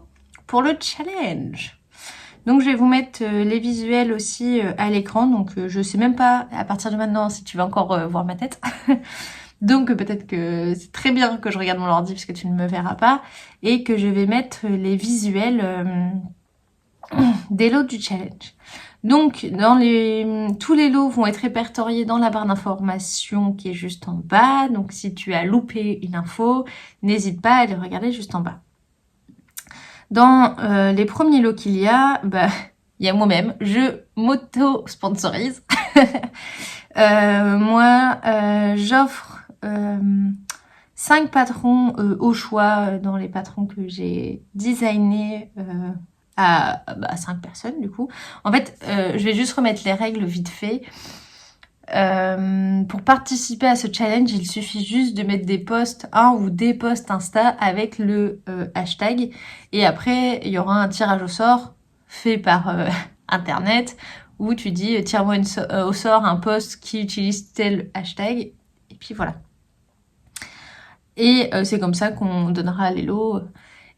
pour le challenge. Donc je vais vous mettre les visuels aussi à l'écran. Donc je sais même pas à partir de maintenant si tu vas encore voir ma tête. Donc peut-être que c'est très bien que je regarde mon ordi parce que tu ne me verras pas. Et que je vais mettre les visuels des lots du challenge. Donc tous les lots vont être répertoriés dans la barre d'information qui est juste en bas. Donc si tu as loupé une info, n'hésite pas à aller regarder juste en bas. Dans les premiers lots qu'il y a, il y a moi-même, je m'auto-sponsorise. Moi, j'offre 5 patrons au choix dans les patrons que j'ai designés à 5 personnes du coup. En fait, je vais juste remettre les règles vite fait. Pour participer à ce challenge, il suffit juste de mettre des posts, un ou des posts Insta avec le hashtag. Et après, il y aura un tirage au sort fait par internet où tu dis tire-moi au sort un post qui utilise tel hashtag. Et puis voilà. Et c'est comme ça qu'on donnera les lots.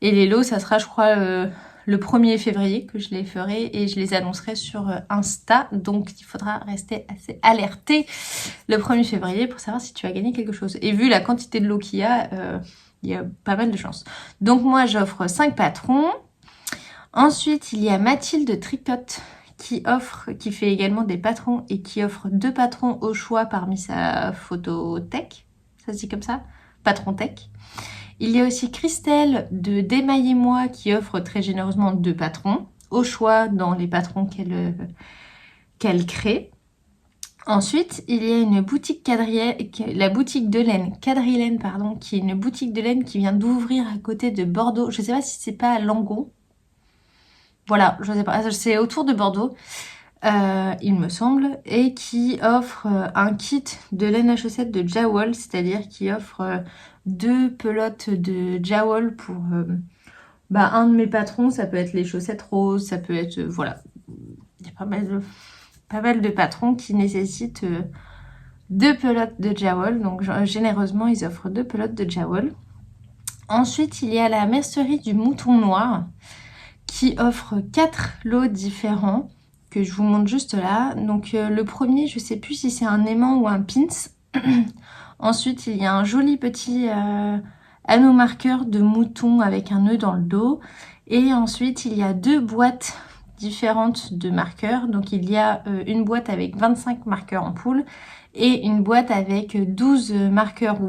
Et les lots, ça sera, je crois, le 1er février que je les ferai et je les annoncerai sur Insta. Donc, il faudra rester assez alerté le 1er février pour savoir si tu as gagné quelque chose. Et vu la quantité de lots qu'il y a pas mal de chances. Donc, moi, j'offre 5 patrons. Ensuite, il y a Mathilde Tricotte qui fait également des patrons et qui offre 2 patrons au choix parmi sa photothèque. Ça se dit comme ça ? Patron tech. Il y a aussi Christelle de Démaillez-moi qui offre très généreusement 2 patrons au choix dans les patrons qu'elle crée. Ensuite, il y a une boutique la boutique de laine Quadrilène, qui est une boutique de laine qui vient d'ouvrir à côté de Bordeaux. Je ne sais pas si c'est pas à Langon. Voilà, je ne sais pas. C'est autour de Bordeaux. Il me semble, et qui offre un kit de laine à chaussettes de Jawol, c'est-à-dire qui offre 2 pelotes de Jawol pour un de mes patrons. Ça peut être les chaussettes roses, ça peut être voilà, il y a pas mal de patrons qui nécessitent 2 pelotes de Jawol, donc généreusement ils offrent 2 pelotes de Jawol. Ensuite il y a la mercerie du Mouton Noir qui offre 4 lots différents que je vous montre juste là. Donc le premier, je sais plus si c'est un aimant ou un pins. Ensuite, il y a un joli petit anneau marqueur de mouton avec un nœud dans le dos. Et ensuite, il y a 2 boîtes différentes de marqueurs. Donc il y a une boîte avec 25 marqueurs en poule et une boîte avec 12 marqueurs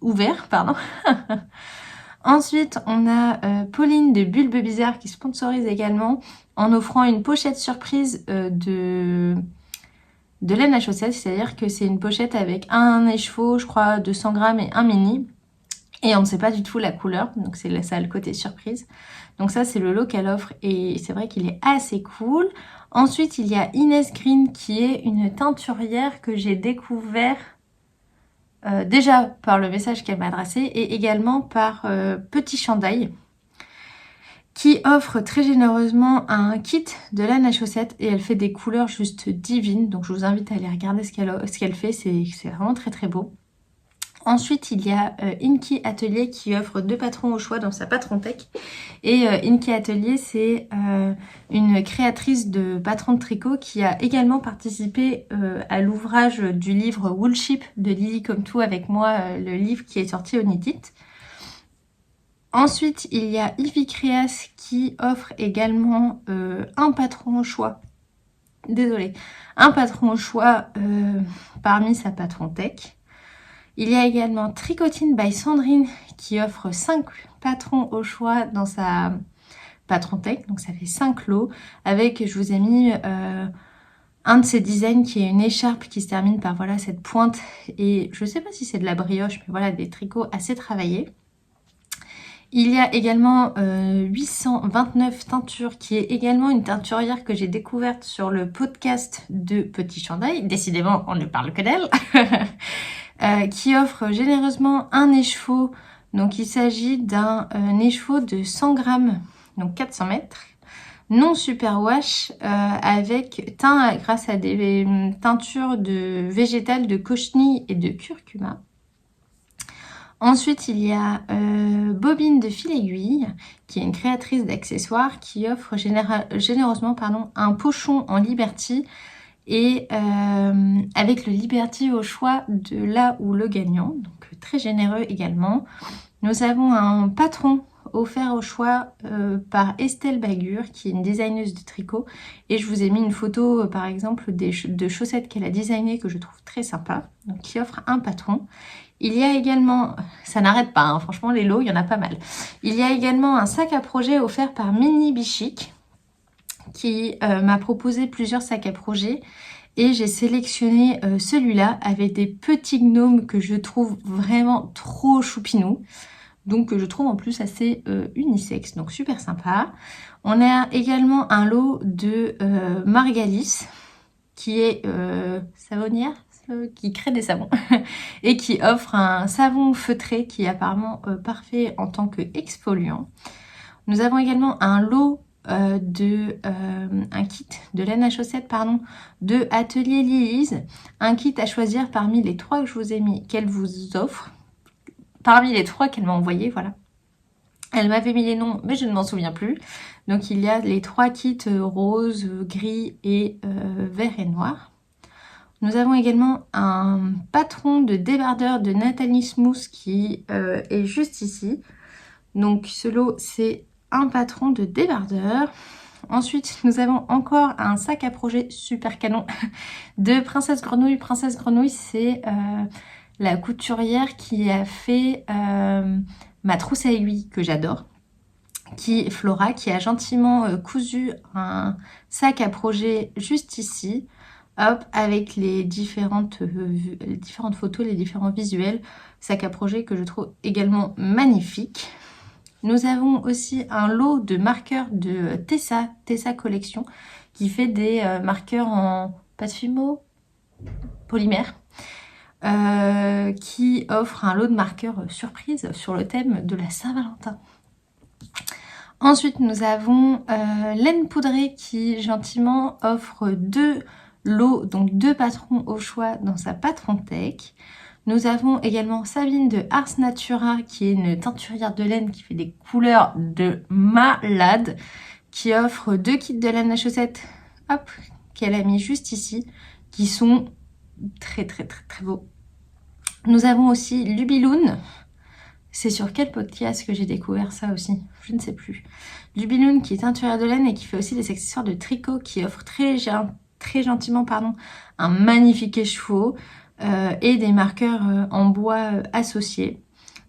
ouverts. Ensuite, on a Pauline de Bulbe Bizarre qui sponsorise également en offrant une pochette surprise de laine à chaussettes. C'est-à-dire que c'est une pochette avec un écheveau, je crois, de 100 grammes et un mini. Et on ne sait pas du tout la couleur, donc c'est ça le côté surprise. Donc ça, c'est le lot qu'elle offre et c'est vrai qu'il est assez cool. Ensuite, il y a Inès Green qui est une teinturière que j'ai découvert déjà par le message qu'elle m'a adressé et également par Petit Chandail qui offre très généreusement un kit de laine à chaussettes et elle fait des couleurs juste divines. Donc je vous invite à aller regarder ce qu'elle fait, c'est vraiment très très beau. Ensuite, il y a Inky Atelier qui offre 2 patrons au choix dans sa patron tech. Et Inky Atelier, c'est une créatrice de patrons de tricot qui a également participé à l'ouvrage du livre Woolship de Lily Comme Tout avec moi, le livre qui est sorti au Knit It. Ensuite, il y a Ivy Créas qui offre également un patron au choix. Désolée. Un patron au choix parmi sa patron tech. Il y a également Tricotine by Sandrine qui offre 5 patrons au choix dans sa patron tech. Donc ça fait 5 lots avec, je vous ai mis un de ses designs qui est une écharpe qui se termine par voilà cette pointe. Et je ne sais pas si c'est de la brioche, mais voilà des tricots assez travaillés. Il y a également 829 teintures, qui est également une teinturière que j'ai découverte sur le podcast de Petit Chandail. Décidément, on ne parle que d'elle. Qui offre généreusement un écheveau. Donc il s'agit d'un écheveau de 100 grammes, donc 400 mètres, non superwash, avec teint grâce à des teintures végétales de cochenille et de curcuma. Ensuite, il y a Bobine de Fil Aiguille, qui est une créatrice d'accessoires qui offre généreusement un pochon en Liberty et avec le Liberty au choix de là où le gagnant, donc très généreux également. Nous avons un patron offert au choix par Estelle Bagur, qui est une designeuse de tricot, et je vous ai mis une photo par exemple de chaussettes qu'elle a designées que je trouve très sympa, donc qui offre un patron. Il y a également, ça n'arrête pas, hein, franchement les lots, il y en a pas mal. Il y a également un sac à projet offert par Mini Bichic, qui m'a proposé plusieurs sacs à projet, et j'ai sélectionné celui-là avec des petits gnomes que je trouve vraiment trop choupinous, donc je trouve en plus assez unisexe, donc super sympa. On a également un lot de Margalis, qui est savonnière, qui crée des savons et qui offre un savon feutré qui est apparemment parfait en tant qu'exfoliant. Nous avons également un lot un kit de laine à chaussettes de Atelier Lilise, un kit à choisir parmi les 3 que je vous ai mis, qu'elle vous offre, parmi les 3 qu'elle m'a envoyé, voilà. Elle m'avait mis les noms, mais je ne m'en souviens plus. Donc il y a les 3 kits rose, gris et vert et noir. Nous avons également un patron de débardeur de Nathalie Smooth qui est juste ici. Donc ce lot, c'est un patron de débardeur. Ensuite, nous avons encore un sac à projet super canon de Princesse Grenouille. Princesse Grenouille, c'est la couturière qui a fait ma trousse à aiguilles que j'adore, Flora, qui a gentiment cousu un sac à projet juste ici. Hop, avec les différentes photos, les différents visuels, sac à projet que je trouve également magnifique. Nous avons aussi un lot de marqueurs de Tessa Collection, qui fait des marqueurs en pâte fumeau, polymère, qui offre un lot de marqueurs surprise sur le thème de la Saint-Valentin. Ensuite, nous avons Laine Poudrée qui gentiment offre 2 lots, donc 2 patrons au choix dans sa patron tech. Nous avons également Sabine de Ars Natura qui est une teinturière de laine qui fait des couleurs de malade, qui offre 2 kits de laine à chaussettes, hop, qu'elle a mis juste ici, qui sont très beaux. Nous avons aussi Lubiloun. C'est sur quel podcast que j'ai découvert ça aussi? Je ne sais plus. Lubiloun qui est teinturière de laine et qui fait aussi des accessoires de tricot, qui offre très gentiment un magnifique écheveau et des marqueurs en bois associés.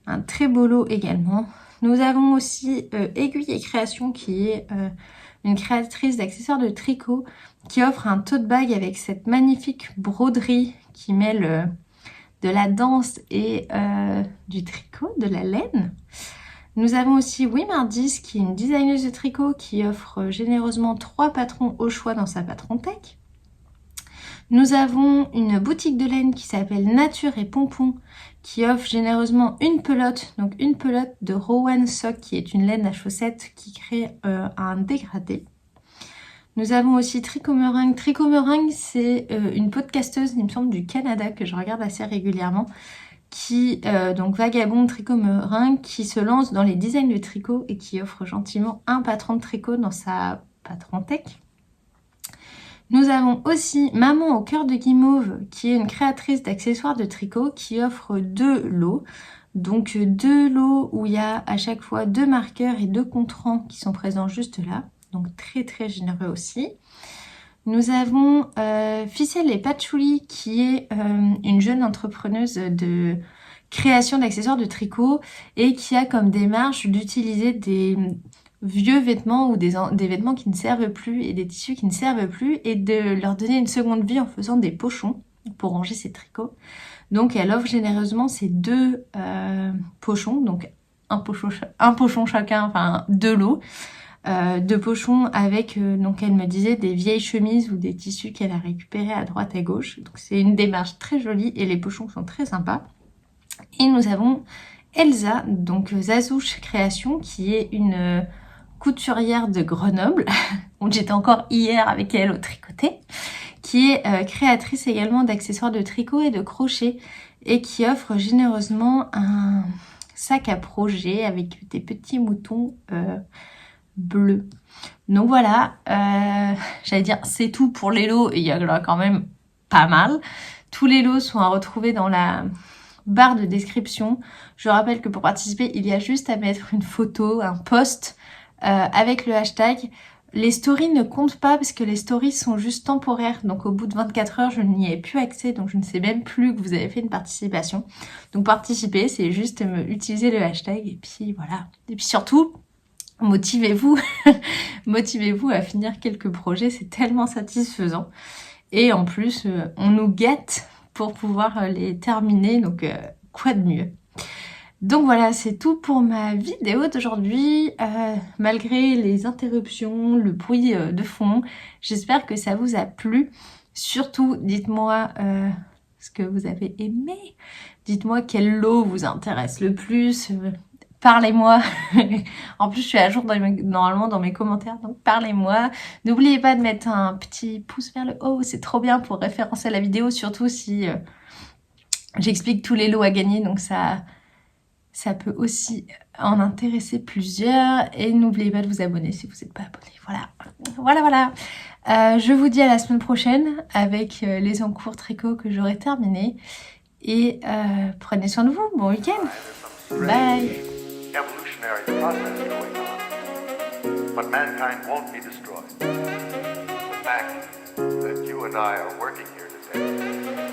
Un très beau lot également. Nous avons aussi Aiguille et Création qui est une créatrice d'accessoires de tricot qui offre un tote bag avec cette magnifique broderie qui mêle de la danse et du tricot, de la laine. Nous avons aussi Wimardis qui est une designeuse de tricot qui offre généreusement 3 patrons au choix dans sa patron tech. Nous avons une boutique de laine qui s'appelle Nature et Pompon qui offre généreusement une pelote, donc une pelote de Rowan Sock qui est une laine à chaussettes qui crée un dégradé. Nous avons aussi Tricot Meringue. Tricot Meringue, c'est une podcasteuse, il me semble, du Canada que je regarde assez régulièrement, qui, donc vagabonde Tricot Meringue, qui se lance dans les designs de tricot et qui offre gentiment un patron de tricot dans sa patron tech. Nous avons aussi Maman au cœur de guimauve, qui est une créatrice d'accessoires de tricot, qui offre 2 lots. Donc 2 lots où il y a à chaque fois 2 marqueurs et 2 contrants qui sont présents juste là. Donc très généreux aussi. Nous avons Ficelle et Patchouli qui est une jeune entrepreneuse de création d'accessoires de tricot et qui a comme démarche d'utiliser des vieux vêtements ou des vêtements qui ne servent plus et des tissus qui ne servent plus et de leur donner une seconde vie en faisant des pochons pour ranger ses tricots. Donc elle offre généreusement ces 2 pochons, donc un pochon chacun, enfin 2 lots. 2 pochons avec, donc elle me disait, des vieilles chemises ou des tissus qu'elle a récupérés à droite à gauche. Donc c'est une démarche très jolie et les pochons sont très sympas. Et nous avons Elsa, donc Zazouche Création, qui est une couturière de Grenoble. Donc j'étais encore hier avec elle au tricoté, qui est créatrice également d'accessoires de tricot et de crochet et qui offre généreusement un sac à projet avec des petits moutons bleu. Donc voilà, j'allais dire c'est tout pour les lots, et il y en a quand même pas mal. Tous les lots sont à retrouver dans la barre de description. Je rappelle que pour participer, il y a juste à mettre une photo, un post avec le hashtag. Les stories ne comptent pas parce que les stories sont juste temporaires. Donc au bout de 24 heures, je n'y ai plus accès. Donc je ne sais même plus que vous avez fait une participation. Donc participer, c'est juste utiliser le hashtag. Et puis voilà. Et puis surtout, motivez-vous. Motivez-vous à finir quelques projets. C'est tellement satisfaisant. Et en plus, on nous gâte pour pouvoir les terminer. Donc quoi de mieux? Donc voilà, c'est tout pour ma vidéo d'aujourd'hui. Malgré les interruptions, le bruit de fond, j'espère que ça vous a plu. Surtout, dites-moi ce que vous avez aimé. Dites-moi quel lot vous intéresse le plus. Parlez-moi. En plus, je suis à jour normalement dans mes commentaires, donc parlez-moi. N'oubliez pas de mettre un petit pouce vers le haut, c'est trop bien pour référencer la vidéo, surtout si j'explique tous les lots à gagner, donc ça peut aussi en intéresser plusieurs. Et n'oubliez pas de vous abonner si vous n'êtes pas abonné. Voilà. Je vous dis à la semaine prochaine avec les encours tricot que j'aurai terminés. Et prenez soin de vous. Bon week-end. Bye. Evolutionary process going on, but mankind won't be destroyed. The fact that you and I are working here today